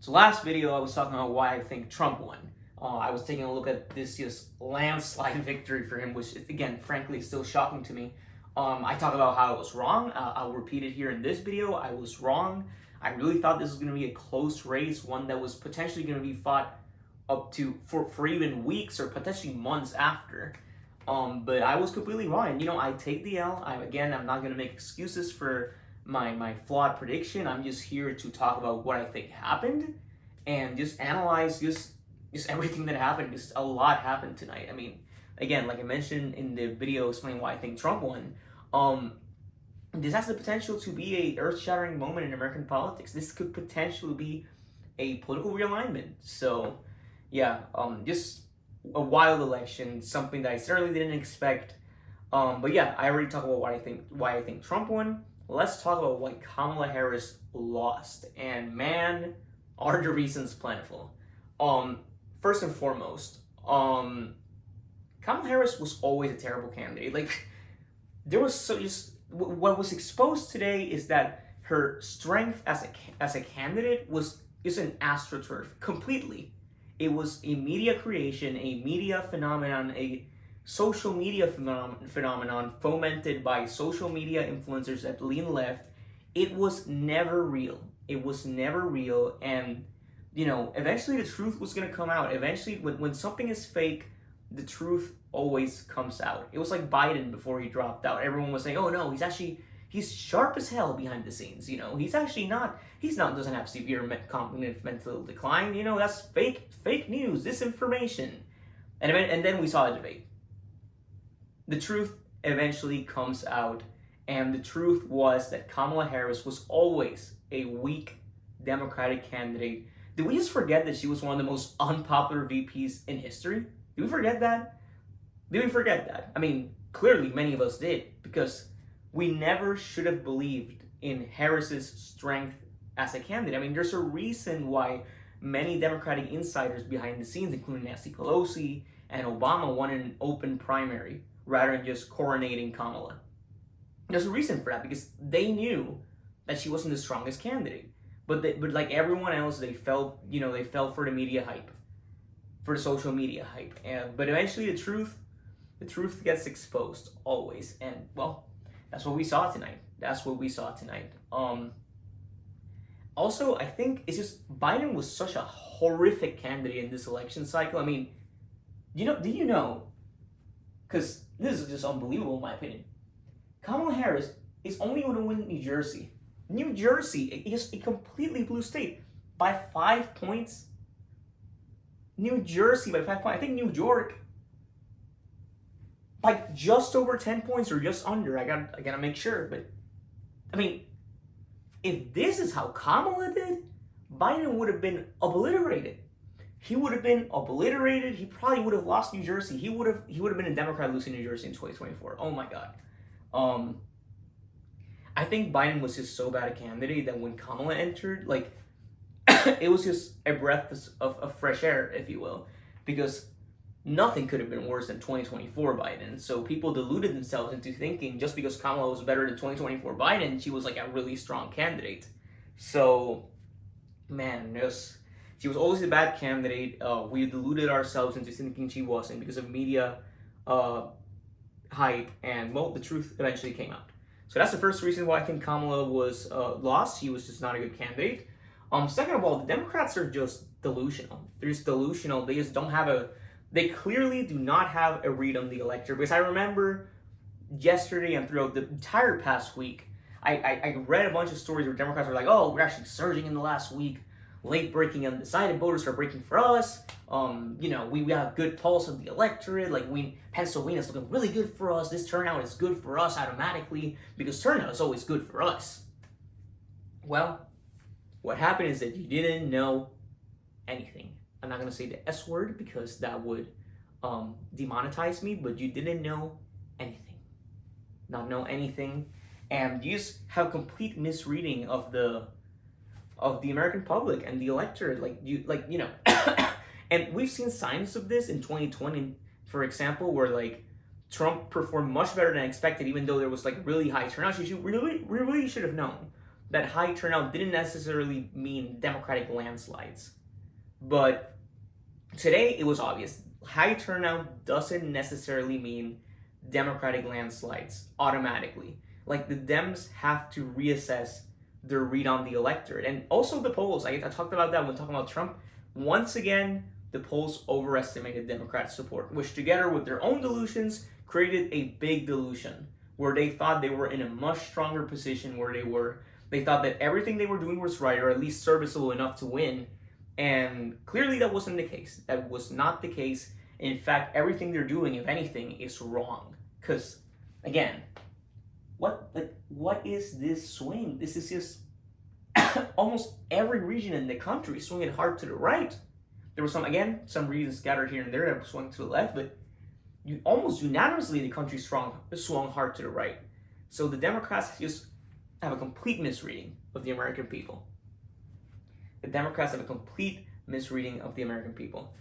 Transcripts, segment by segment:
So last video, I was talking about why I think Trump won. I was taking a look at this just landslide victory for him, which, again, frankly, is still shocking to me. I talked about how I was wrong. I'll repeat it here in this video. I was wrong. I really thought this was going to be a close race, one that was potentially going to be fought up to for even weeks or potentially months after. But I was completely wrong. And, I take the L. I'm not going to make excuses for my flawed prediction. I'm just here to talk about what I think happened and just analyze just everything that happened. Just a lot happened tonight. I mean, again, like I mentioned in the video explaining why I think Trump won, this has the potential to be a earth-shattering moment in American politics. This could potentially be a political realignment. So, yeah, just a wild election, something that I certainly didn't expect. But yeah, I already talked about why I think Trump won. Let's talk about why Kamala Harris lost. And man, are the reasons plentiful. First and foremost, Kamala Harris was always a terrible candidate. Like, there was what was exposed today is that her strength as a candidate is an astroturf completely. It was a media creation, a media phenomenon, a social media phenomenon fomented by social media influencers that lean left. It was never real. It was never real. And, eventually the truth was going to come out. Eventually, when something is fake, the truth always comes out. It was like Biden before he dropped out. Everyone was saying, oh no, he's sharp as hell behind the scenes. Doesn't have severe cognitive mental decline. That's fake news, disinformation. And then we saw a debate. The truth eventually comes out, and the truth was that Kamala Harris was always a weak Democratic candidate. Did we just forget that she was one of the most unpopular VPs in history? Did we forget that? I mean, clearly many of us did, because we never should have believed in Harris's strength as a candidate. I mean, there's a reason why many Democratic insiders behind the scenes, including Nancy Pelosi and Obama, won an open primary rather than just coronating Kamala. There's a reason for that, because they knew that she wasn't the strongest candidate. But like everyone else, they fell for the media hype, for the social media hype. But eventually the truth gets exposed always. And well, that's what we saw tonight. Also, I think it's just Biden was such a horrific candidate in this election cycle. I mean, do you know? Because this is just unbelievable in my opinion. Kamala Harris is only going to win New Jersey. New Jersey is a completely blue state by 5 points. New Jersey by 5 points. I think New York by just over 10 points or just under. I gotta make sure. But I mean, if this is how Kamala did, Biden would have been obliterated. He would have been obliterated. He probably would have lost New Jersey. He would have been a Democrat losing New Jersey in 2024. Oh my God. I think Biden was just so bad a candidate that when Kamala entered, like, it was just a breath of fresh air, if you will, because nothing could have been worse than 2024 Biden. So people deluded themselves into thinking just because Kamala was better than 2024 Biden, she was like a really strong candidate. So, man, she was always a bad candidate. We deluded ourselves into thinking she wasn't because of media hype, and well, the truth eventually came out. So that's the first reason why I think Kamala was lost. She was just not a good candidate. Second of all, the Democrats are just delusional. They're just delusional. They just don't have they clearly do not have a read on the electorate. Because I remember yesterday and throughout the entire past week, I read a bunch of stories where Democrats were like, oh, we're actually surging in the last week. Late-breaking undecided voters are breaking for us. We got a good pulse of the electorate. Like, Pennsylvania's looking really good for us. This turnout is good for us automatically because turnout is always good for us. Well, what happened is that you didn't know anything. I'm not going to say the S word because that would demonetize me, but you didn't know anything. Not know anything. And you just have complete misreading of the American public and the electorate. And we've seen signs of this in 2020, for example, where like Trump performed much better than expected, even though there was like really high turnout. We really should have known that high turnout didn't necessarily mean Democratic landslides. But today it was obvious. High turnout doesn't necessarily mean Democratic landslides automatically. Like, the Dems have to reassess their read on the electorate. And also the polls. I talked about that when talking about Trump. Once again, the polls overestimated Democrat support, which together with their own delusions created a big delusion where they thought they were in a much stronger position where they were. They thought that everything they were doing was right, or at least serviceable enough to win. And clearly that wasn't the case. That was not the case. In fact, everything they're doing, if anything, is wrong. Because, again, what is this swing? This is just almost every region in the country swinging hard to the right. There were some regions scattered here and there that swung to the left, but almost unanimously the country swung hard to the right. So the Democrats just have a complete misreading of the American people. The Democrats have a complete misreading of the American people.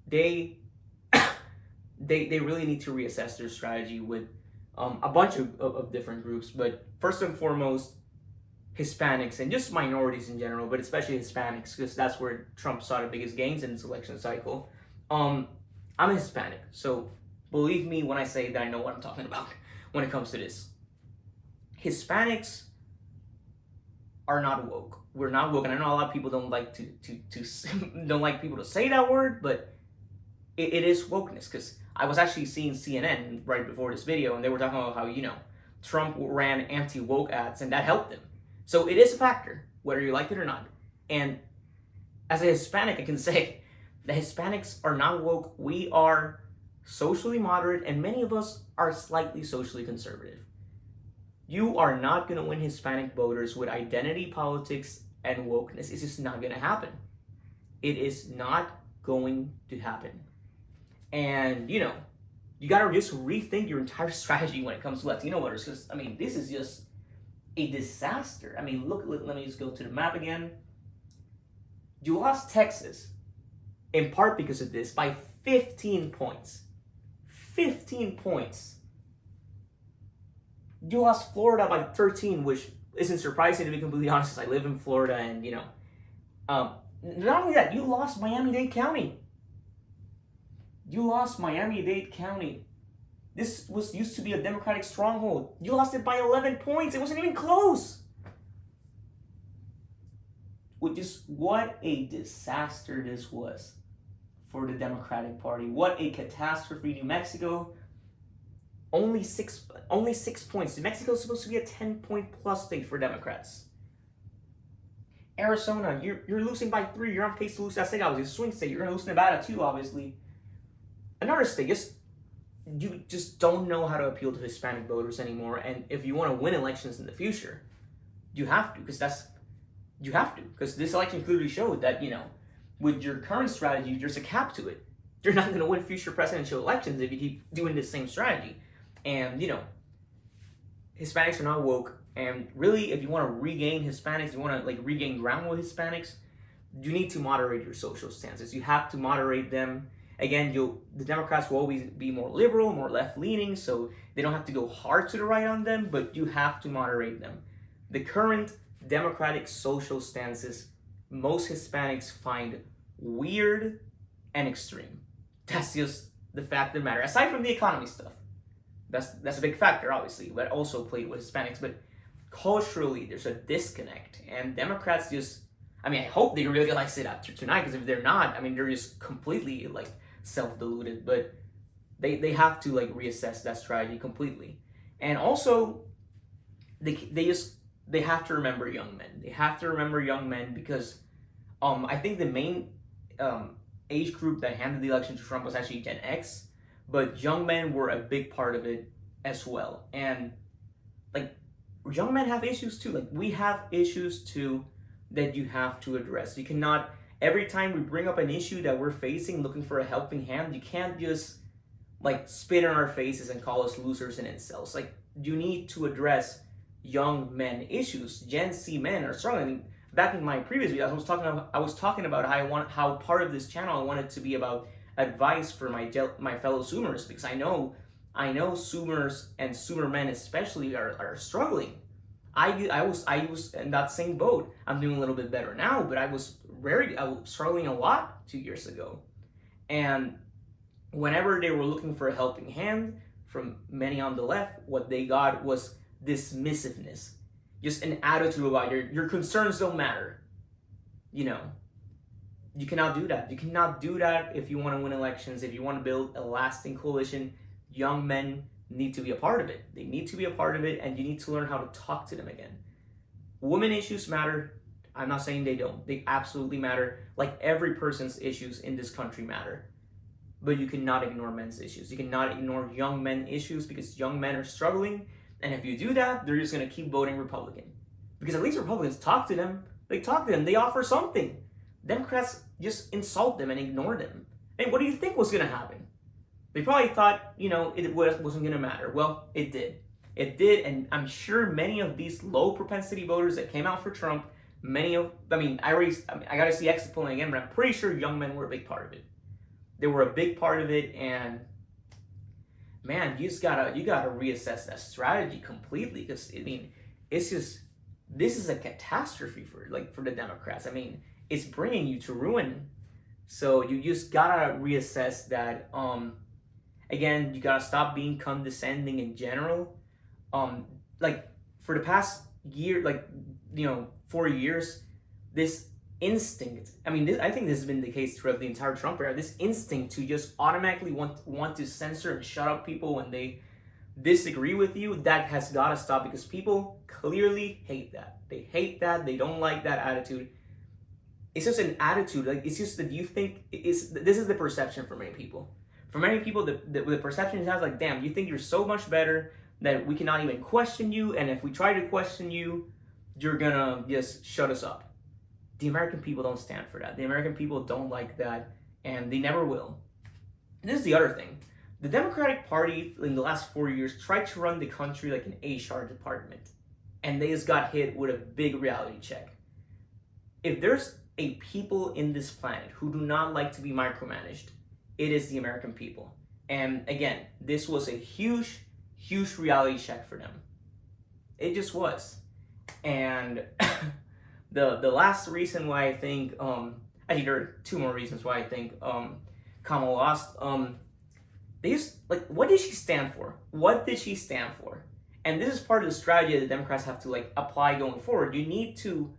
They really need to reassess their strategy with a bunch of different groups, but first and foremost, Hispanics and just minorities in general, but especially Hispanics, because that's where Trump saw the biggest gains in this election cycle. I'm a Hispanic, so believe me when I say that I know what I'm talking about when it comes to this. Hispanics are not woke. We're not woke, and I know a lot of people don't like to don't like people to say that word, but it is wokeness. Because I was actually seeing CNN right before this video, and they were talking about how Trump ran anti-woke ads, and that helped him. So it is a factor, whether you like it or not. And as a Hispanic, I can say the Hispanics are not woke. We are socially moderate, and many of us are slightly socially conservative. You are not going to win Hispanic voters with identity politics and wokeness. It's just not going to happen. It is not going to happen. And, you got to just rethink your entire strategy when it comes to Latino voters. Because, this is just a disaster. Look, let me just go to the map again. You lost Texas, in part because of this, by 15 points. 15 points. You lost Florida by 13, which isn't surprising, to be completely honest, because I live in Florida, and, not only that, you lost Miami-Dade County. You lost Miami-Dade County. This used to be a Democratic stronghold. You lost it by 11 points. It wasn't even close. What a disaster this was for the Democratic Party. What a catastrophe. New Mexico, only six points. New Mexico is supposed to be a 10-point plus state for Democrats. Arizona, you're losing by 3. You're on pace to lose that state. Obviously, a swing state. You're going to lose Nevada too, obviously. Another state, you just don't know how to appeal to Hispanic voters anymore. And if you want to win elections in the future, you have to, because this election clearly showed that, with your current strategy, there's a cap to it. You're not going to win future presidential elections if you keep doing this same strategy. And, Hispanics are not woke. And really, if you want to regain Hispanics, you want to regain ground with Hispanics, you need to moderate your social stances. You have to moderate them. Again, the Democrats will always be more liberal, more left-leaning, so they don't have to go hard to the right on them, but you have to moderate them. The current Democratic social stances, most Hispanics find weird and extreme. That's just the fact of the matter. Aside from the economy stuff, that's a big factor, obviously, but also played with Hispanics. But culturally, there's a disconnect, and Democrats I hope they realize it after tonight, because if they're not, they're just completely self-deluded. But they have to reassess that strategy completely. And also, they have to remember young men. They have to remember young men because I think the main age group that handed the election to Trump was actually Gen X, but young men were a big part of it as well. And young men have issues too. We have issues too that you have to address. You cannot, every time we bring up an issue that we're facing, looking for a helping hand, you can't just spit in our faces and call us losers and incels. You need to address young men issues. Gen Z men are struggling. Back in my previous videos, I was talking about how part of this channel I wanted to be about advice for my fellow Zoomers, because I know Zoomers and Zoomer men especially are struggling. I was in that same boat. I'm doing a little bit better now, but I was struggling a lot 2 years ago. And whenever they were looking for a helping hand from many on the left, what they got was dismissiveness, just an attitude about your concerns don't matter. You know, you cannot do that. You cannot do that if you want to win elections, if you want to build a lasting coalition. Young men need to be a part of it. They need to be a part of it, and you need to learn how to talk to them again. Women issues matter. I'm not saying they don't. They absolutely matter. Like every person's issues in this country matter. But you cannot ignore men's issues. You cannot ignore young men issues because young men are struggling. And if you do that, they're just going to keep voting Republican. Because at least Republicans talk to them. They talk to them. They offer something. Democrats just insult them and ignore them. And what do you think was going to happen? They probably thought, it wasn't going to matter. Well, it did. It did, and I'm sure many of these low propensity voters that came out for Trump, I got to see exit polling again, but I'm pretty sure young men were a big part of it. They were a big part of it, and man, you gotta reassess that strategy completely, because this is a catastrophe for the Democrats. It's bringing you to ruin. So you just gotta reassess that. Again, you gotta stop being condescending in general. For the past year, 4 years, this instinct, I think this has been the case throughout the entire Trump era, this instinct to just automatically want to censor and shut up people when they disagree with you, that has got to stop, because people clearly hate that. They hate that. They don't like that attitude. It's just an attitude. It's just that you think this is the perception for many people. For many people, the perception is damn, you think you're so much better that we cannot even question you, and if we try to question you, you're gonna just shut us up. The American people don't stand for that. The American people don't like that, and they never will. And this is the other thing. The Democratic Party in the last 4 years tried to run the country like an HR department, and they just got hit with a big reality check. If there's a people in this planet who do not like to be micromanaged, it is the American people. And again, this was a huge, huge reality check for them. It just was. And the last reason why I think, actually there are two more reasons why I think Kamala lost. They just, what did she stand for? What did she stand for? And this is part of the strategy that the Democrats have to apply going forward. You need to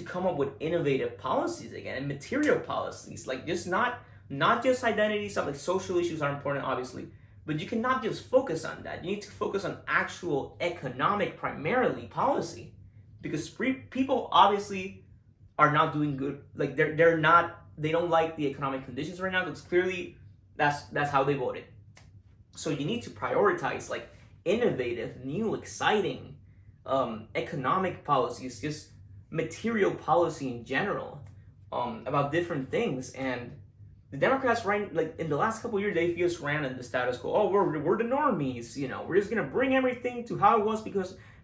come up with innovative policies again, and material policies, just not just identity stuff. Social issues are important, obviously, but you cannot just focus on that. You need to focus on actual economic, primarily, policy, because people obviously are not doing good. They don't like the economic conditions right now, because clearly that's how they voted. So you need to prioritize innovative, new, exciting economic policies, just material policy in general, about different things. And the Democrats in the last couple of years, they just ran in the status quo. Oh, we're the normies, we're just gonna bring everything to how it was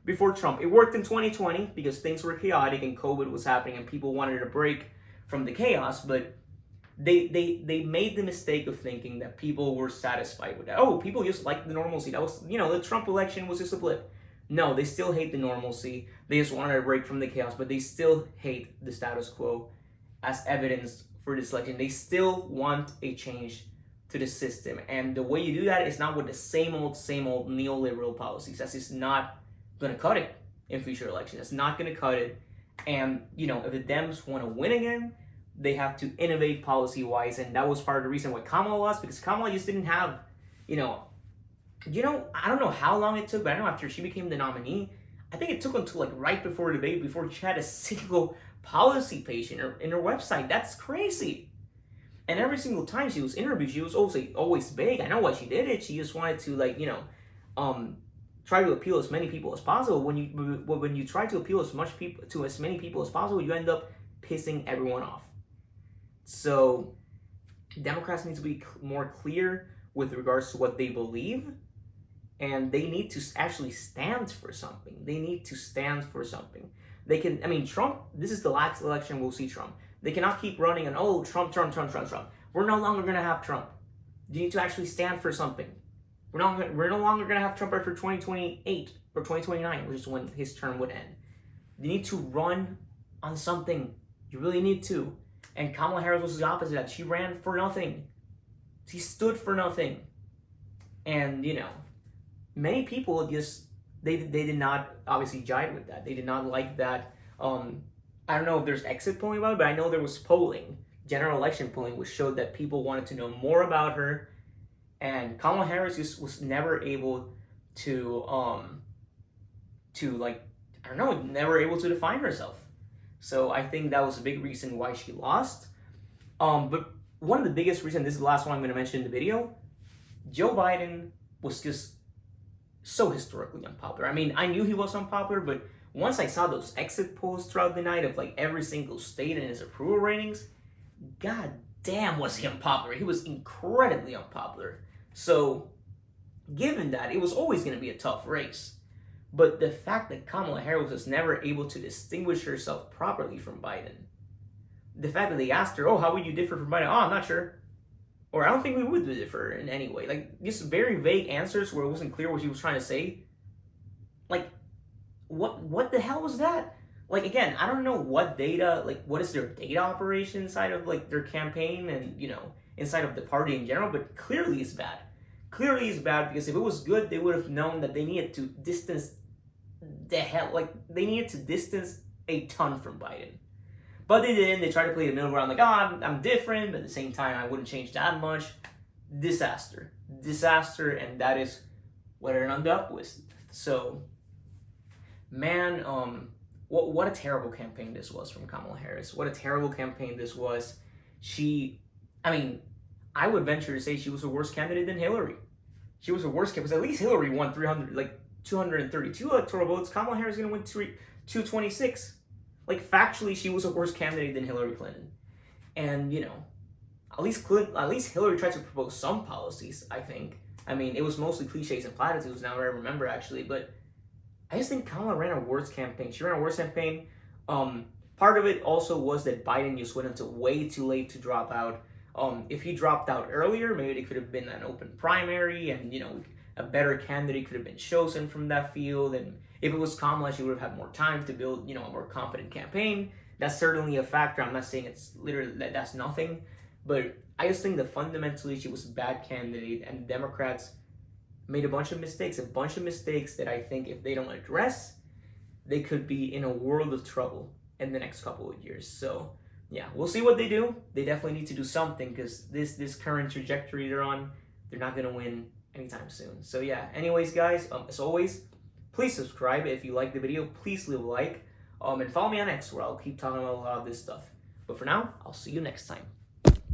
before Trump. It worked in 2020 because things were chaotic and COVID was happening and people wanted a break from the chaos, but they made the mistake of thinking that people were satisfied with that. Oh, people just like the normalcy. That was, the Trump election was just a blip. No, they still hate the normalcy. They just wanted a break from the chaos, but they still hate the status quo, as evidenced for this election. They still want a change to the system. And the way you do that is not with the same old neoliberal policies. That's just not going to cut it in future elections. That's not going to cut it. And, if the Dems want to win again, they have to innovate policy-wise. And that was part of the reason why Kamala lost, because Kamala just didn't have, I don't know how long it took, but I know after she became the nominee, I think it took until right before the debate before she had a single policy page in her website. That's crazy. And every single time she was interviewed, she was always vague. I know why she did it. She just wanted to try to appeal as many people as possible. When you try to appeal as many people as possible, you end up pissing everyone off. So Democrats need to be more clear with regards to what they believe, and they need to actually stand for something. They need to stand for something. They can, Trump, this is the last election we'll see Trump. They cannot keep running on, Trump. We're no longer going to have Trump. You need to actually stand for something. We're no longer gonna have Trump after 2028 or 2029, which is when his term would end. You need to run on something. You really need to. And Kamala Harris was the opposite of that. She ran for nothing. She stood for nothing. And, you know, many people just, they did not obviously jive with that. They did not like that. I don't know if there's exit polling about it, but I know there was polling, general election polling, which showed that people wanted to know more about her. And Kamala Harris just was never able to like, I don't know, never able to define herself. So I think that was a big reason why she lost. But one of the biggest reasons, this is the last one I'm going to mention in the video, Joe Biden was just so historically unpopular. I mean, I knew he was unpopular, but once I saw those exit polls throughout the night of like every single state and his approval ratings, god damn was he unpopular. He was incredibly unpopular. So given that, it was always going to be a tough race. But the fact that Kamala Harris was never able to distinguish herself properly from Biden, the fact that they asked her, oh, how would you differ from Biden? Oh, I'm not sure. Or I don't think we would differ in any way. Like, just very vague answers where it wasn't clear what she was trying to say. Like, what the hell was that? Like, again, I don't know what data, like, what is their data operation inside of, like, their campaign and, you know, inside of the party in general, but clearly it's bad. Clearly it's bad because if it was good, they would have known that they needed to distance they needed to distance a ton from Biden. But they didn't. They tried to play the middle ground, like, oh, I'm different, but at the same time, I wouldn't change that much. Disaster. Disaster, and that is what it ended up with. So, man, what a terrible campaign this was from Kamala Harris. What a terrible campaign this was. I would venture to say she was a worse candidate than Hillary. She was a worse candidate, because at least Hillary won 232 electoral votes. Kamala Harris is going to win 226. Like, factually, she was a worse candidate than Hillary Clinton. And, you know, at least Hillary tried to propose some policies, I think. I mean, it was mostly cliches and platitudes, now I remember, actually. But I just think Kamala ran a worse campaign. She ran a worse campaign. Part of it also was that Biden just went until way too late to drop out. If he dropped out earlier, maybe it could have been an open primary and, you know, a better candidate could have been chosen from that field. And if it was Kamala, she would have had more time to build, you know, a more confident campaign. That's certainly a factor. I'm not saying it's literally that's nothing. But I just think that fundamentally she was a bad candidate, and the Democrats made a bunch of mistakes that I think if they don't address, they could be in a world of trouble in the next couple of years. So yeah, we'll see what they do. They definitely need to do something, because this current trajectory they're on, they're not going to win anytime soon. So yeah, anyways, guys, as always, please subscribe. If you like the video, please leave a like. And follow me on X, where I'll keep talking about a lot of this stuff. But for now, I'll see you next time.